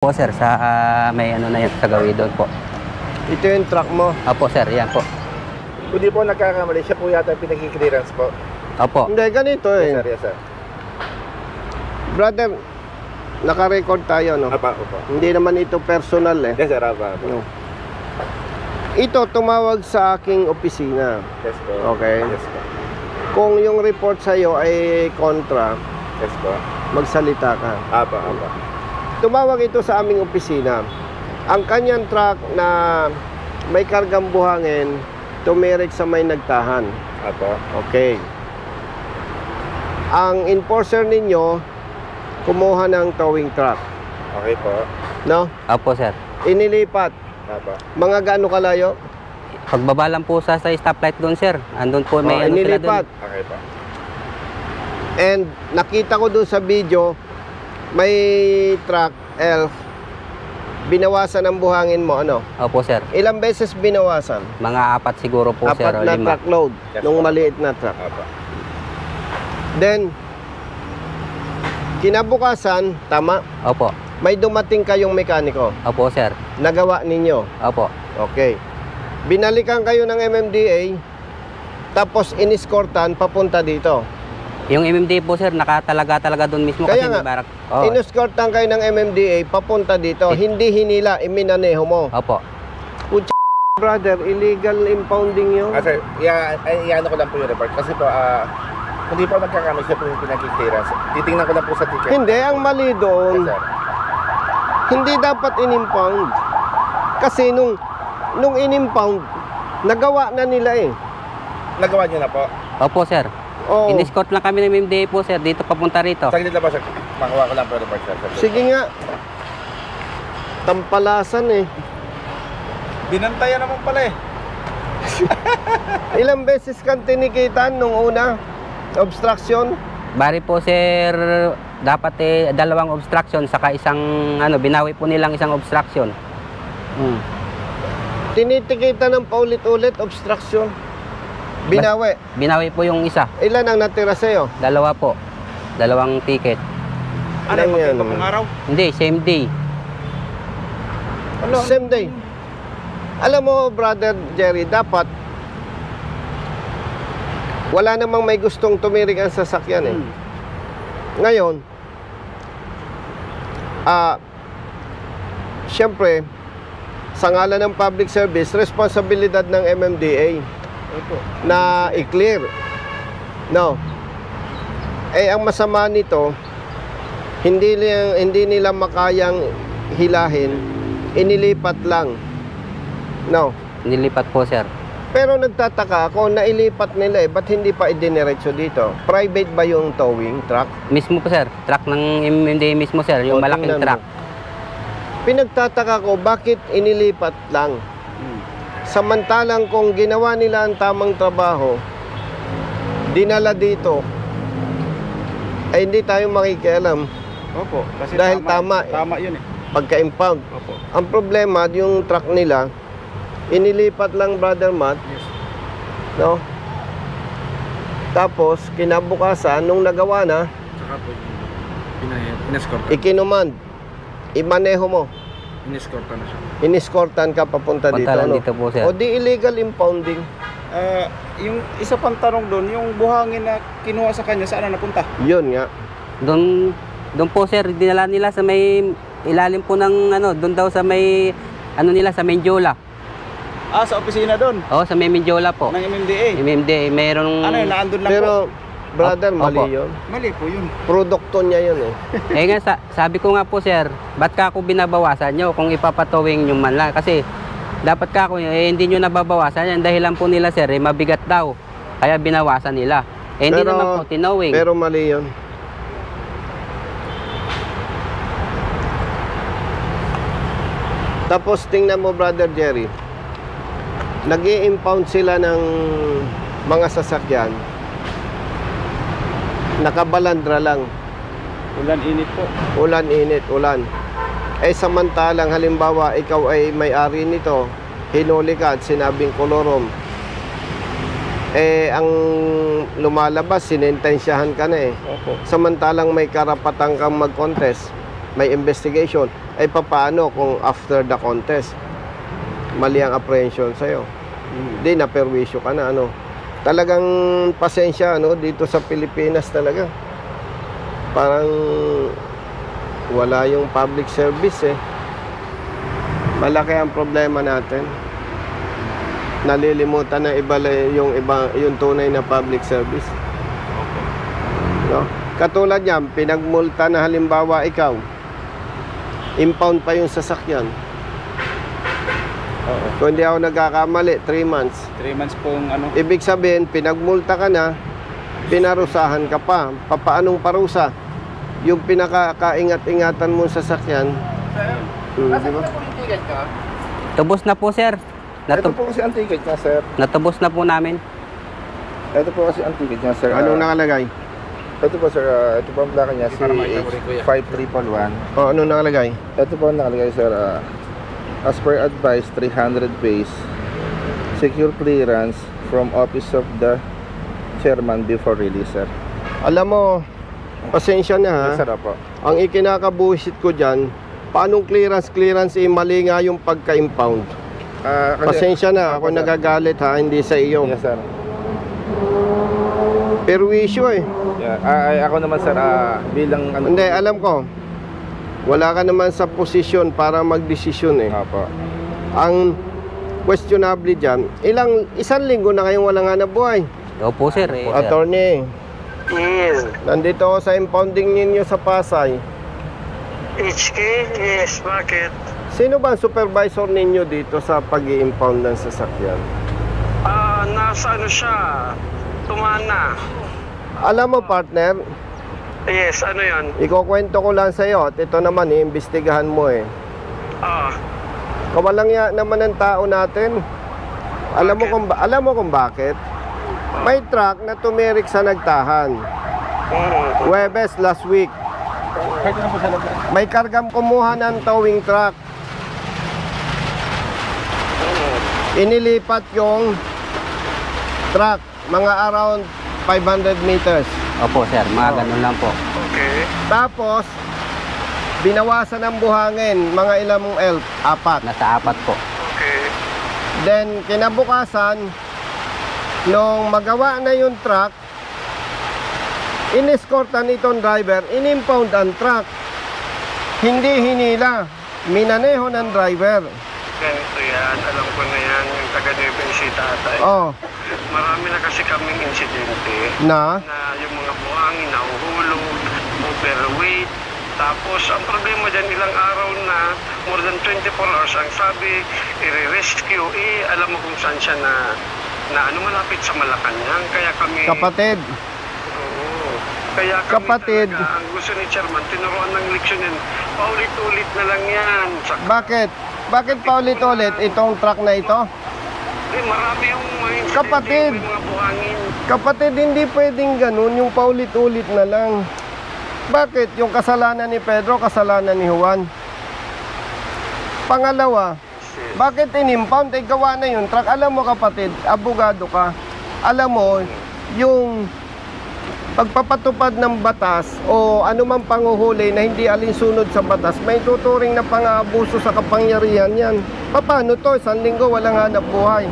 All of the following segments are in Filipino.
Po sir, sa may ano na yan, sa gawin doon po. Ito yung truck mo? Opo sir, yan po. Hindi po nagkakamali, siya po yata pinag-clearance po. Opo. Hindi, ganito eh. Yes sir, yes sir. Brother, naka-record tayo, no? Apa, opo. Hindi naman ito personal eh. Yes sir, apa. No. Ito, tumawag sa aking opisina. Yes po. Okay. Yes po. Kung yung report sa'yo ay kontra, Yes po. magsalita ka. Apa. Tumawag ito sa aming opisina. Ang kanyang truck na may kargang buhangin, tumirik sa may nagtahan. Apa. Okay. Ang enforcer ninyo, kumuha ng towing truck. Okay po. No? Opo sir. Inilipat. Apa. Mga gaano kalayo? Pagbaba lang po sa stoplight doon sir. Andun po may ano sila inilipat. doon. Okay po. And nakita ko doon sa video, may truck, ELF, binawasan ang buhangin mo, ano? Opo sir. Ilang beses binawasan? Mga 4 siguro po sir. O Apat na 5. truckload, Yes, nung po. maliit na truck. Apa. Then, kinabukasan, tama, Opo. may dumating kayong mekaniko. Opo sir. Nagawa ninyo. Opo. Okay. Binalikan kayo ng MMDA, tapos iniskortan papunta dito. Yung MMD po sir, nakatalaga talaga doon mismo Kaya kasi nga, may barak. Oo. Iniskortan kayo ng MMDA papunta dito. Hindi hinila, iminaneho mo. Opo. Brother, illegal impounding yun. Sir, iano ko lang po yung report. Kasi po, hindi po nagkakamali, siya po yung pinag-clearance. Titingnan ko lang po sa ticket. Hindi, ang mali Yes doon, sir. hindi dapat in-impound. Kasi nung in-impound, nagawa na nila eh. Nagawa niyo na po. Opo sir. Oh, In-escort lang kami ng MMDA po sir, dito papunta rito. Saglit lang po sir. Makuha ko lang po yung report sir. sige nga. Tampalasan eh. Binantayan naman pala eh. Ilang beses kang tinikitan nung una? Obstruction? Bari po sir, dapat 2 obstruction saka isang ano, binawi po nilang isang obstruction. Tinitikitan ng paulit-ulit, obstruction. Binawi. Binawi po yung isa. Ilan ang natira sa'yo? 2 po. 2 ticket. Ano yan? araw? Hindi, same day. Same day. Alam mo, brother Jerry, dapat wala namang may gustong tumirik ang sasakyan eh. Ngayon, siyempre, sa ngalan ng public service, responsibilidad ng MMDA na i-clear. No. Eh, ang masama nito, hindi nila makayang hilahin, inilipat lang. No. Nilipat po sir. Pero nagtataka ako, nailipat nila eh, ba't hindi pa idiniretso dito? Private ba yung towing truck? Mismo po sir. Truck ng MMDA mismo sir, yung O, malaking tingnan mo. truck. Pinagtataka ko, bakit inilipat lang? Samantalang kung ginawa nila ang tamang trabaho, dinala dito, ay hindi tayo makikialam. Opo. Kasi Dahil tama eh. Tama yun eh. Pagka-impound. Opo. Ang problema, yung truck nila, inilipat lang, Brother Matt, Yes. no? Tapos, kinabukasan, nung nagawa na, Saka po in-escort. ikinuman, imaneho mo, In-escortan na siya. iniskortan ka papunta dito, Punta lang no? dito po sir. O di illegal impounding. Yung isa pang tanong doon, yung buhangin na kinuha sa kanya, saan na napunta? Yun nga. Doon po sir, dinala nila sa may ilalim po ng ano, doon daw sa may ano nila sa Menjola. Sa opisina doon, Oh, sa may Menjola po. ng MMDA. MMDA, mayroong Ano yun, naandun lang Pero, brother, Opo. mali yun. po? Mali po yun. Produkto niya yun eh. eh nga sabi ko nga po sir, ba't ka ako binabawasan nyo kung ipapatowing nyo man lang? Kasi dapat ka ako, hindi nyo nababawasan yan. Dahilan po nila sir, mabigat daw. Kaya binawasan nila. Eh hindi Pero- naman po tinowing. Pero mali yun. Tapos tingnan mo, brother Jerry, nag-i-impound sila ng mga sasakyan, nakabalandra lang, Ulan init po. ulan, init, ulan. Eh samantalang halimbawa ikaw ay may-ari nito, hinuli ka at sinabing kolorom, eh ang lumalabas, sinentensyahan ka na eh. Opo. Samantalang may karapatan kang mag-contest. may investigation. Ay papaano kung after the contest, mali ang apprehension sa'yo? Hindi, naperwisyo ka na, ano. Talagang pasensya, ano, dito sa Pilipinas talaga. Parang wala yung public service, eh. Malaki ang problema natin. Nalilimutan na yung tunay na public service. No? Katulad niyan, pinagmulta na halimbawa ikaw, impound pa yung sasakyan. Oo. Kung hindi ako nagkakamali, 3 months. 3 months pong ano. Ibig sabihin, pinagmulta ka na, pinarusahan ka pa. Papaanong parusa? Yung pinakakaingat-ingatan mong sasakyan. Di ba? ticket ka? Tubos na po, sir. Ito po kasi ang ticket niya, sir. Natubos na po namin. Ito po kasi ang ticket niya, sir. Anong nakalagay? Ito po, sir. Ito po ang plaka niya, CH5311. O, anong nakalagay? Ito po ang nakalagay, sir. As per advice, 300 base. Secure clearance from office of the chairman before release, sir. Alam mo, pasensya na ha. Yes, sir, po. Ang ikinakabuhisit ko dyan, paanong clearance, mali nga yung pagka-impound. Pasensya na, ako nagagalit ha, hindi sa iyo. Yes, sir. Perwisyo eh. Yeah. Ako naman, sir, bilang ano. Hindi, alam ko. Wala ka naman sa posisyon para magdesisyon eh. Opo. Ang questionable dyan, isang linggo na kayong walang hanap buhay. Opo, sir. Sir. Attorney, Yes. nandito ako sa impounding ninyo sa Pasay. HK? Yes, bakit? Sino ba ang supervisor ninyo dito sa pag-i-impound ng sasakyan? Nasa ano siya? Tumana. Alam mo partner, Yes, ano yan? ikukwento ko lang sa'yo at ito naman iimbestigahan mo eh. Kawalang ya naman ng tao natin. Alam mo kung bakit? May truck na tumirik sa Nagtahan. Huwebes last week. May kargam kumuha ng towing truck. Inilipat yung truck mga around 500 meters. Opo, sir. Mga ganun lang po. Okay. Tapos binawasan ng buhangin mga ilang elf, 4. Nasa 4 po. Okay. Then kinabukasan nung magawa na yung truck, inescortan itong driver, inimpound ang truck. Hindi hinila, minaneho ng driver. Ganito yan. Alam ko na yan. Yung taga-Nueva Ecija tatay. Oh, Marami na kasi kaming insidente na na yung mga buhangin nahuhulog, overweight. Tapos, ang problema dyan, ilang araw na, more than 24 hours, ang sabi, i-rescue, alam mo kung saan siya na malapit sa Malacanang. Kaya kami... kapatid. Oo. Kaya kami Kapatid. talaga, ang gusto ni Chairman, tinuruan ng leksyon yan. Paulit-ulit na lang yan. Bakit? Bakit paulit-ulit itong truck na ito? Marami yung mga insidente, Kapatid. may mga buhangin. Kapatid, hindi pwedeng ganun, yung paulit-ulit na lang. Bakit? Yung kasalanan ni Pedro, kasalanan ni Juan. Pangalawa, bakit inimpound? Gawa na yung truck. Alam mo kapatid, abogado ka. Alam mo, yung pagpapatupad ng batas o anumang panguhuli na hindi alinsunod sa batas, may tuturing na pang-aabuso sa kapangyarihan yan. Paano to? 1 linggo walang hanap buhay.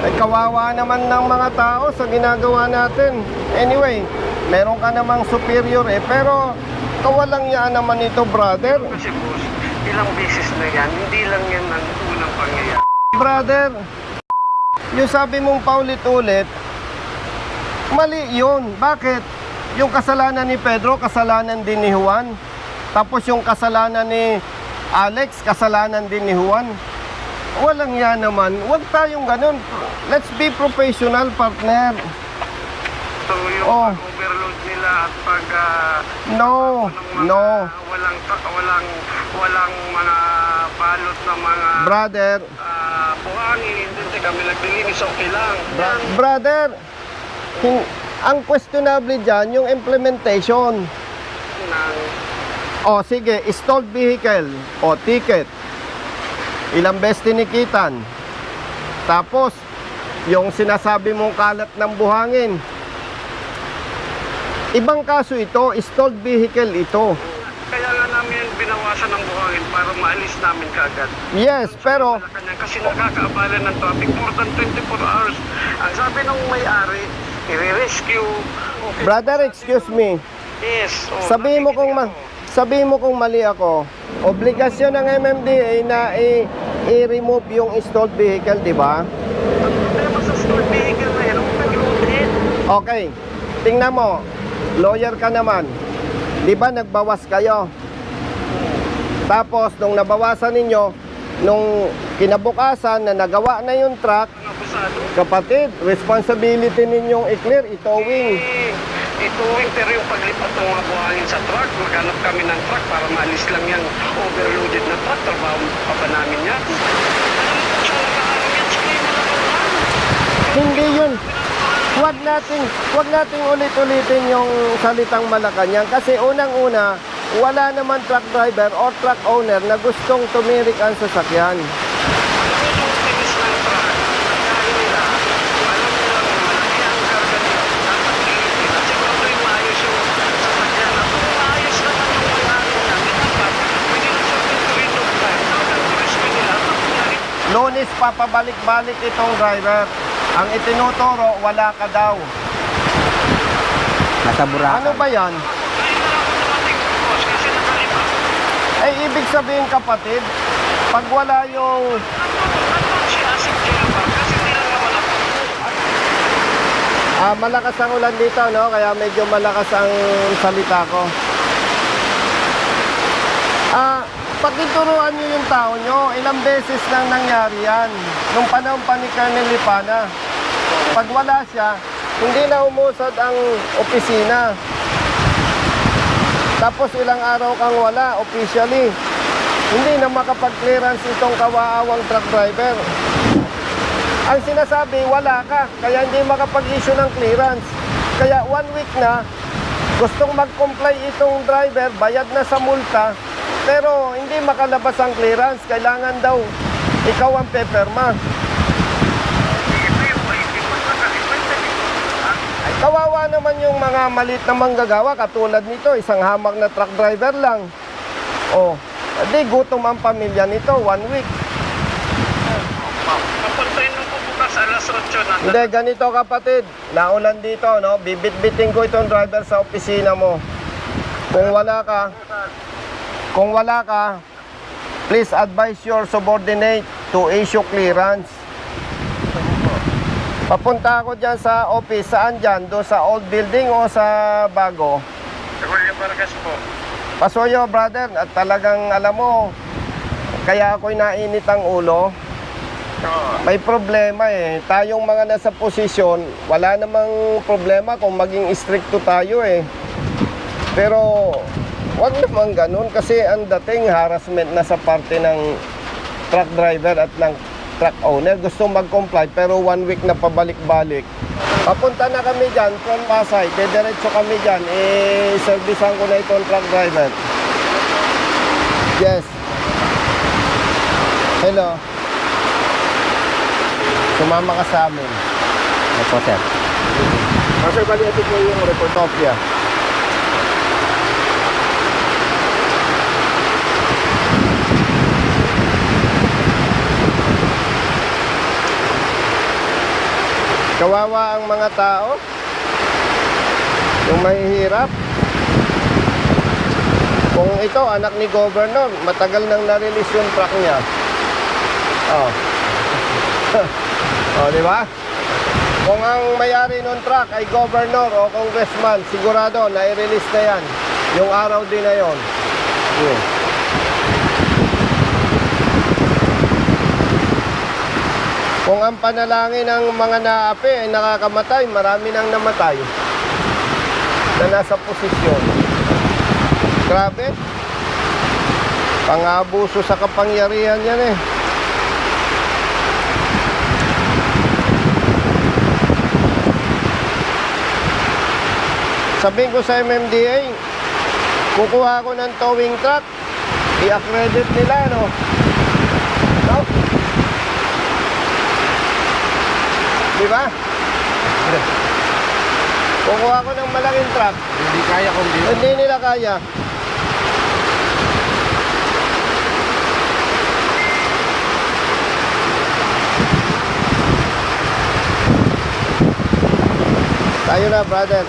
Ay kawawa naman ng mga tao sa ginagawa natin. Anyway, meron ka namang superior eh, pero kawalang yan naman ito, brother. Kasi boss, ilang beses na yan, hindi lang yan ang unang pangyayari. Brother, yung sabi mong paulit-ulit, mali yun. Bakit? Yung kasalanan ni Pedro, kasalanan din ni Juan. Tapos yung kasalanan ni Alex, kasalanan din ni Juan. Walang yan naman. Huwag tayong ganun. Let's be professional, partner. So yung overload nila at pag walang mga balot na mga Brother, buhangin, hindi kami naglilinis, okay lang. brother, ang questionable dyan, yung implementation. O sige, stalled vehicle o ticket. Ilang beses tinikitan. Tapos, yung sinasabi mong kalat ng buhangin. Ibang kaso ito, stalled vehicle ito. binawasan ng buhangin para maalis namin kaagad. Yes, pero Malacanang kasi nakakaabala ng traffic more than 24 hours. Ang sabi ng may-ari, i-rescue. Okay. brother, excuse me. Yes. Sabihin mo kung mali ako. Obligasyon ng MMDA na i-remove yung stalled vehicle, di ba? Ang problema sa stored vehicle na yan, ang nag-loaded. Okay. Tingnan mo. Lawyer ka naman. Di ba nagbawas kayo? Tapos, nung nabawasan ninyo, nung kinabukasan na nagawa na yung truck, Ang abusado. kapatid, responsibility ninyong i-clear, itowing. Ituwing pero yung paglipat ng mga buhangin sa truck, maghanap kami ng truck para maalis lang yung overloaded na truck. Trabaho pa ba namin yan? Alam mo kung saan nakaharap yan? Sige, malakaran. Hindi yun. Huwag nating ulit-ulitin yung salitang Malacanang kasi unang-una, wala naman truck driver or truck owner na gustong tumirik ang sasakyan. Yung tinis ng truck, dahil nila, alam nila malaki ang karga nila. Dapat gilitin. At siguro yung maayos yung sasakyan. At kung maayos naman yung buhangin niya, dapat within a certain period of time, dapat rescue nila. Ang nangyari, Lunes papabalik-balik itong driver. Ang itinuturo, wala ka daw. Nasa Boracay. Ano ba yan? ngayon na lang ako dumating, boss, kasi nakaiba. Eh, ibig sabihin kapatid, pag wala yung... Nandun si Asik Jelba, kasi hindi lang naman ako. malakas ang ulan dito, no? Kaya medyo malakas ang salita ko. Pakituruan nyo yung tao nyo. Ilang beses nang nangyari yan. Nung panahon pa ni Colonel Lipana. Pag wala siya, hindi na umusad ang opisina. Tapos ilang araw kang wala, officially. Hindi na makapag-clearance itong kawaawang truck driver. Ang sinasabi, wala ka. Kaya hindi makapag-issue ng clearance. Kaya 1 week na, gustong mag-comply itong driver, bayad na sa multa, pero hindi makalabas ang clearance. Kailangan daw ikaw ang peperma. Ay, kawawa naman yung mga malit na manggagawa. Katulad nito, isang hamak na truck driver lang. Oh, di gutom ang pamilya nito, 1 week. Papuntayin mo po bukas alas 8 na. Hindi, ganito kapatid. Naulan dito, no? Bibit-biting ko itong driver sa opisina mo. Kung wala ka, please advise your subordinate to issue clearance. Papunta ako dyan sa office. Saan dyan? Doon sa old building o sa bago? Julio Vargas po. Pasoyo, brother. At talagang alam mo, kaya ako'y nainit ang ulo. May problema eh. Tayong mga nasa posisyon, wala namang problema kung maging stricto tayo eh. Pero wag naman ganun kasi ang dating harassment na sa parte ng truck driver at ng truck owner. Gusto mag-comply pero 1 week na pabalik-balik. Papunta na kami dyan from Pasay. Diretso kami dyan. Servicean ko na itong truck driver. Yes. Hello. Sumama ka sa amin. Opo, sir. Sir, bali natin po yung report Kawawa ang mga tao. Yung mahihirap. Kung ito, anak ni Governor, matagal nang na-release yung truck niya. Oh. Oh, di ba? Kung ang may-ari ng truck ay governor o congressman, sigurado na i-release na yan. Yung araw din na yon. Kung ang panalangin ng mga naapi ay nakakamatay, marami nang namatay na nasa posisyon. Grabe. Pang-abuso sa kapangyarihan yan eh. Sabihin ko sa MMDA, kukuha ko ng towing truck, i-accredit nila, no? No? Di ba? Kukuha ko ng malaking truck. Hindi kaya kung di. Hindi nila kaya. Tayo na, brother.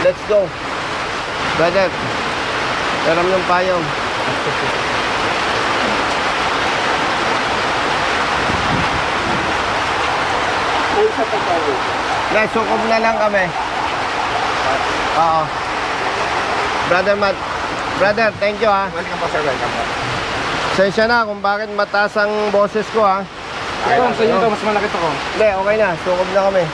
Let's go. Brother, taram ng payong. Sukob na lang kami. Oo. Brother Matt. Brother, thank you ha. Welcome po, sir. Welcome po. Sensya na kung bakit mataas ang boses ko ha. Ayun, sa inyo to, mas malaki to ko. Hindi, okay na. Sukob na kami.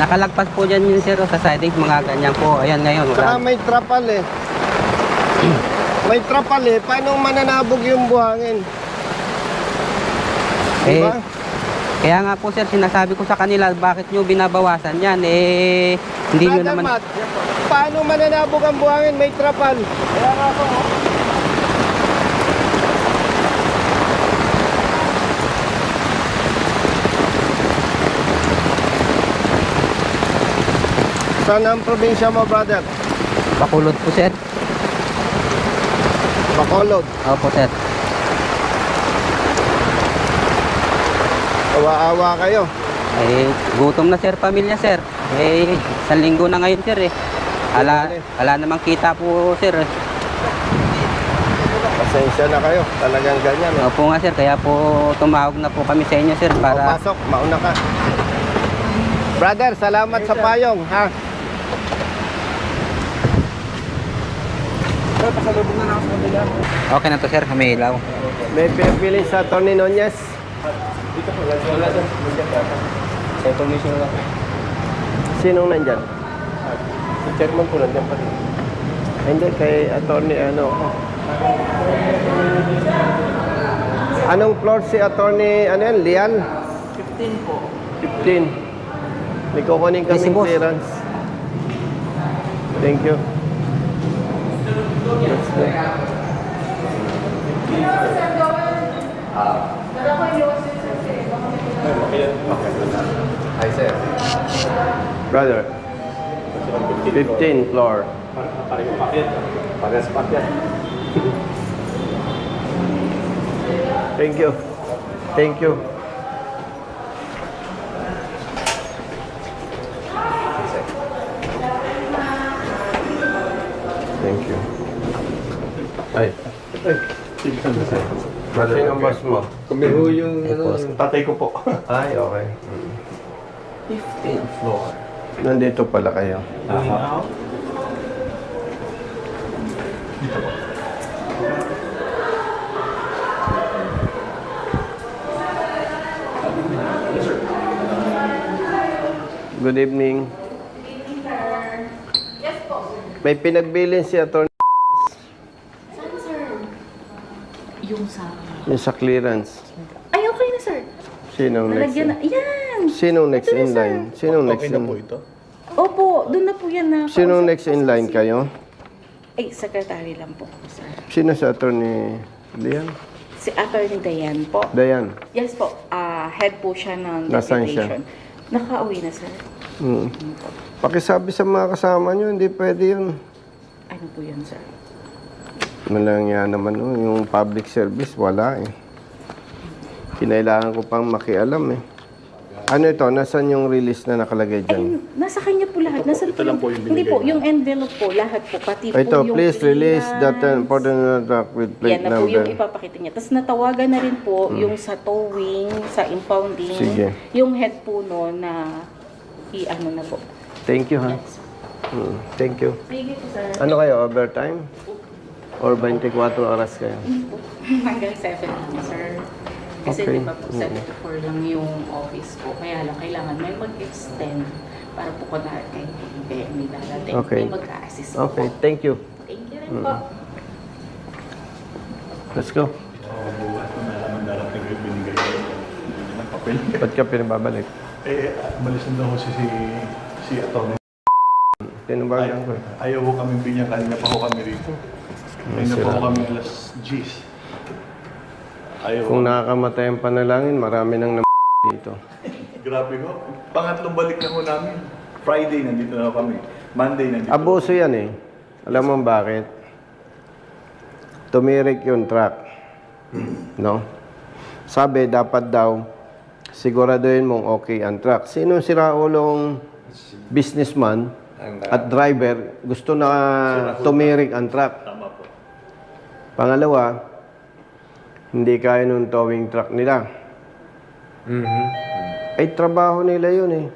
Nakalagpas po dyan yun sir sa siding, mga ganyan po. Ayan ngayon. Saka Wala. may trapal eh. May trapal eh. Paano mananabog yung buhangin? Diba? Kaya nga po sir, sinasabi ko sa kanila, bakit nyo binabawasan yan? Hindi nyo Brother naman... Matt, paano mananabog ang buhangin? May trapal. Kaya nga po. Saan ang probinsya mo, brother? Bakulod po sir. Bacolod. Opo sir. Awa-awa kayo. Gutom na sir, pamilya sir. 1 linggo na ngayon sir eh. Ala namang kita po sir. Pasensya na kayo. Talagang ganyan. Eh. Opo nga sir, kaya po tumawag na po kami sa inyo sir para... Pasok, mauna ka. Brother, salamat sa payong, ha? Okay na to sir, may ilaw. May pinagpili sa Tony Nunez. Sinong nandyan? Si chairman ko nandyan pa rin. Hindi, kay attorney ano. Anong floor si attorney, ano yan, Lian? 15 po. 15. May kukunin Yes, kaming boss. clearance. Thank you. Let's go. Hi, sir. Brother, 15 floor. Thank you. Thank you. Thank you. Ay. Sino ang boss mo? Kami ho yung tatay ko po. Ay, okay. 15th floor. Nandito pala kayo. Good evening. May pinagbilin si attorney Saan, sir? Yung sa... yung sa clearance. Ay, okay na, sir. Sinong next? Nalagyan na. Yan! Sinong next Ito na, in sir. line? Sinong next Okay na in po ito? Opo, doon na po yan na. Sinong next in line kayo? Ay, secretary lang po, sir. Sino sa attorney Lian? Si Attorney Dayan po. Dayan. Yes po, head po siya ng Nasaan siya? deputation. Nakauwi na, sir. Pakisabi sa mga kasama nyo, hindi pwede yun. Ano po yun, sir? Malang yan naman, oh, yung public service, wala eh. Kinailangan ko pang makialam eh. Ano ito? Nasaan yung release na nakalagay Ay, dyan? nasa kanya po lahat. Nasa ito lang po yung Hindi binigay po, na. yung envelope po, lahat po. Pati Ito, po yung please release that clearance. important truck with plate Yan na po yung number. ipapakita niya. Tapos natawagan na rin po yung sa towing, sa impounding. Sige. Yung head po no na i-ano na po. Thank you, ha? Thank you. Sige po, sir. Ano kayo, overtime? Or 24 oras kayo? Hanggang 7 lang, sir. Kasi Okay. di ba po 7 to 4 lang yung office po. Kaya lang kailangan may mag-extend para po kunwari kay may dadating. Okay. May mag-assist po. Okay, thank you. Thank you rin po. Let's go. Ba't ka pinababalik? Malis na daw si Atty. tinabagan ko. Ayaw ko kami binyan, kanina pa ho kami rito. Kanina pa ho kami alas 10. Ayaw Kung ko. nakakamatay ang panalangin, marami nang dito. Grabe ho. Pangatlong balik na ho namin. Friday, nandito na ho kami. Monday, nandito. Abuso yan eh. Alam mo bakit? Tumirik yung truck. No? Sabi, dapat daw, siguraduhin mong okay ang truck. Sino siraulong businessman at driver gusto na tumirik ang truck? Tama po. Pangalawa, hindi kaya nung towing truck nila. Ay, trabaho nila yun eh.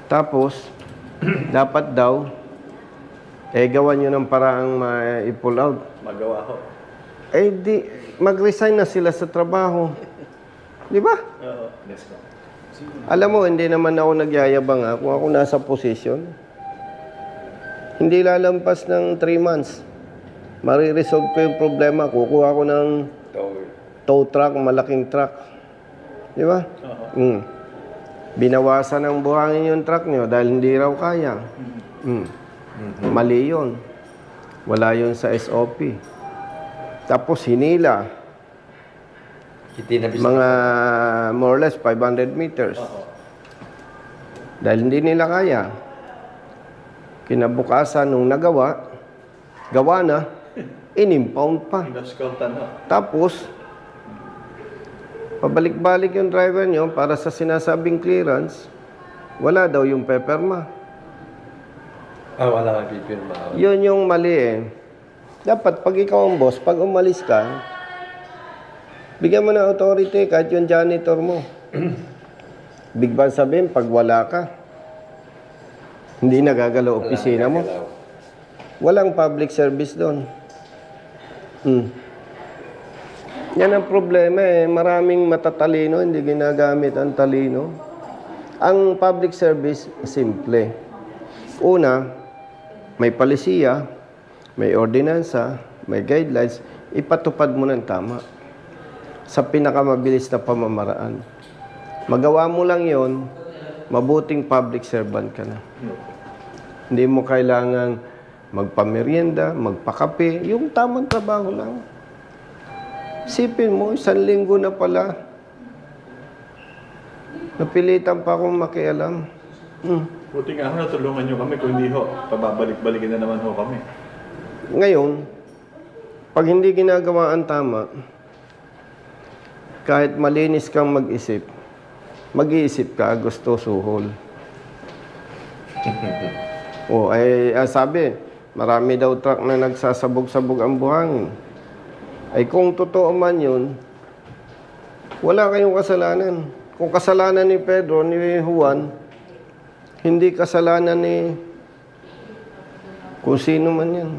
Tapos, dapat daw, gawan nyo ng paraang ma-pull out. Magawa ho. Eh, di, mag-resign na sila sa trabaho. Di ba? Oo. Let's go. Alam mo, hindi naman ako nagyayabang kung ako nasa posisyon. Hindi lalampas ng 3 months. Mariresolve ko yung problema. Kukuha ko ng tow truck, malaking truck. Di ba? Binawasan ng buhangin yung truck nyo dahil hindi raw kaya. Mali yun. Wala yun sa SOP. Tapos hinila. Mga more or less 500 meters. Dahil hindi nila kaya. Kinabukasan nung nagawa, gawa na, in-impound pa. Inaskaltan ho. Tapos, pabalik-balik yung driver nyo para sa sinasabing clearance, wala daw yung peperma. Wala kang pipirma. Yun yung mali eh. Dapat pag ikaw ang boss, pag umalis ka, bigyan mo ng authority kahit yung janitor mo. Big bang sabihin, pag wala ka, hindi nagagalaw opisina mo. Walang public service doon. Yan ang problema eh. Maraming matatalino, hindi ginagamit ang talino. Ang public service, simple. Una, may palisiya, may ordinansa, may guidelines, ipatupad mo ng tama sa pinakamabilis na pamamaraan. Magawa mo lang yon, mabuting public servant ka na. Hindi mo kailangang magpamerienda, magpakape, yung tamang trabaho lang. Sipin mo, 1 linggo na pala. Napilitan pa akong makialam. Buti nga ho, natulungan nyo kami. Kung hindi ho, pababalik-balikin na naman ho kami. Ngayon, pag hindi ginagawa ang tama, kahit malinis kang mag-isip, mag-iisip ka, gusto suhol. Sabi, marami daw truck na nagsasabog-sabog ang buhangin. Ay kung totoo man yun, wala kayong kasalanan. Kung kasalanan ni Pedro, ni Juan, hindi kasalanan ni kung sino man yan.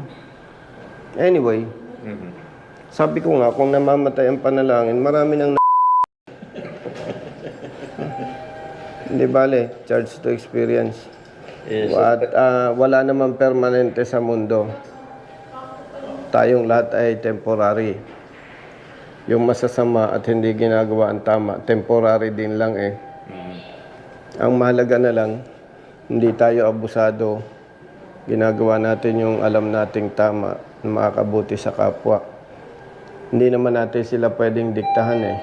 Anyway, sabi ko nga, kung namamatay ang panalangin, marami nang hindi bale, charge to experience. At wala naman permanente sa mundo. Tayong lahat ay temporary. Yung masasama at hindi ginagawa ang tama, temporary din lang eh. Ang mahalaga na lang, hindi tayo abusado. Ginagawa natin yung alam nating tama, na makakabuti sa kapwa. Hindi naman natin sila pwedeng diktahan eh.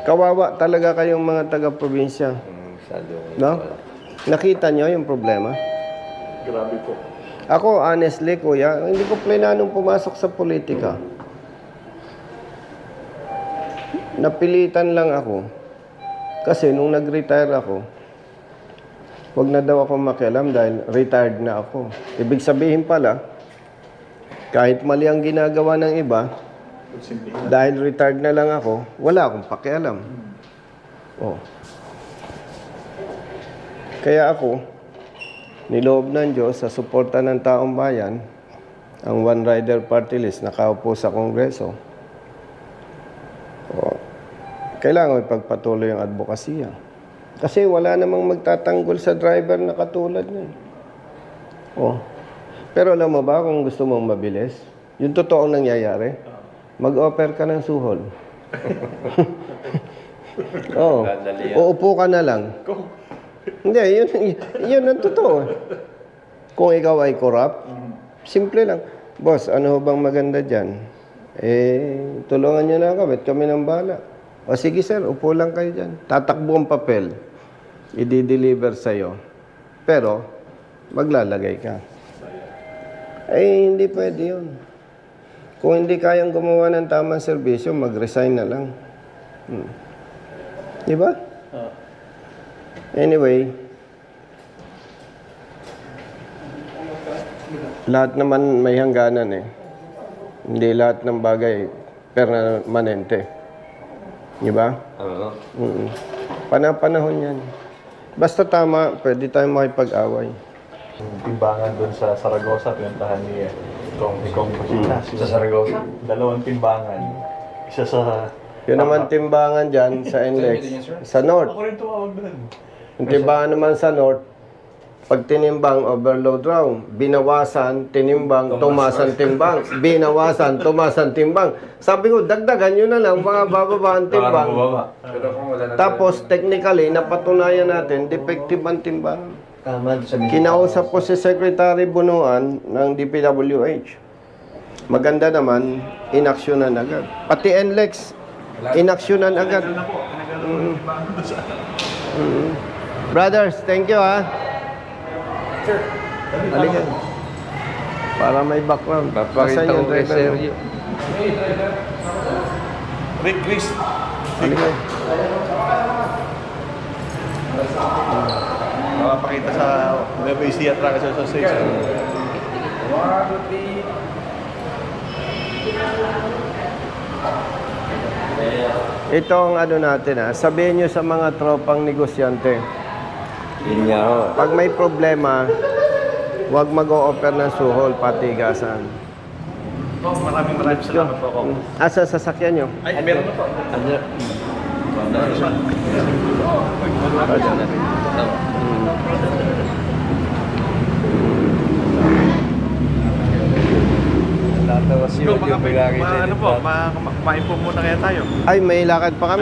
Kawawa talaga kayong mga taga-probinsya. No? Nakita nyo yung problema? Grabe po. Ako, honestly, kuya, hindi ko plananong pumasok sa politika. Napilitan lang ako. Kasi nung nag-retire ako, wag na daw ako makialam dahil retired na ako. Ibig sabihin pala, kahit mali ang ginagawa ng iba, dahil retired na lang ako, wala akong pakialam. Kaya ako, niloob ng Diyos sa suporta ng taong bayan, ang One Rider Party List nakaupo sa Kongreso. Kailangan ipagpatuloy ang advokasya. Kasi wala namang magtatanggol sa driver na katulad niya. Pero alam mo ba kung gusto mong mabilis? Yung totoong nangyayari, mag-offer ka ng suhol. Uupo ka na lang. Hindi, yun ang totoo. Kung ikaw ay corrupt, simple lang. Boss, ano bang maganda dyan? Tulungan nyo na kami, kami nang bahala. O sige sir, upo lang kayo dyan. Tatakbo ang papel, i-deliver sa'yo. Pero, maglalagay ka. Hindi pwede yun. Kung hindi kayang gumawa ng tamang serbisyo, mag-resign na lang. Diba? Anyway, lahat naman may hangganan eh. Hindi lahat ng bagay permanente. Diba? Panahon yan. Basta tama, pwede tayong makipag-away. Timbangan doon sa Saragossa, pinuntahan ni Kong Pasitas. Sa Saragossa? 2 timbangan. Isa sa... Yun naman timbangan dyan sa NLEX. Sa North. Ako rin tumawag doon. Yung timbangan naman sa North, pag tinimbang, overload raw. Binawasan, tinimbang, tumasan timbang. Binawasan, tumasan timbang. Sabi ko, dagdagan nyo na lang, mga bababa ang timbang. Tapos, technically, napatunayan natin, defective ang timbang. Kinausap ko si Secretary Bunuan ng DPWH. Maganda naman, inaksyonan agad. Pati NLEX, inaksyonan agad. Brothers, thank you ha. Halika. Para may background. Papakita ko kay Sergio. Rick, Chris. Halika. Makapakita sa WBC at Truckers Association. Itong ano natin ha, sabihin nyo sa mga tropang negosyante. Pag may problema, huwag mag-o-offer ng suhol, patigasan. Maraming salamat po ako. Asa sasakyan nyo? Ay, meron na po. Tatawas yun yung bilangin. Ano po, ma-info muna kaya tayo. Ay, may lakad pa kami.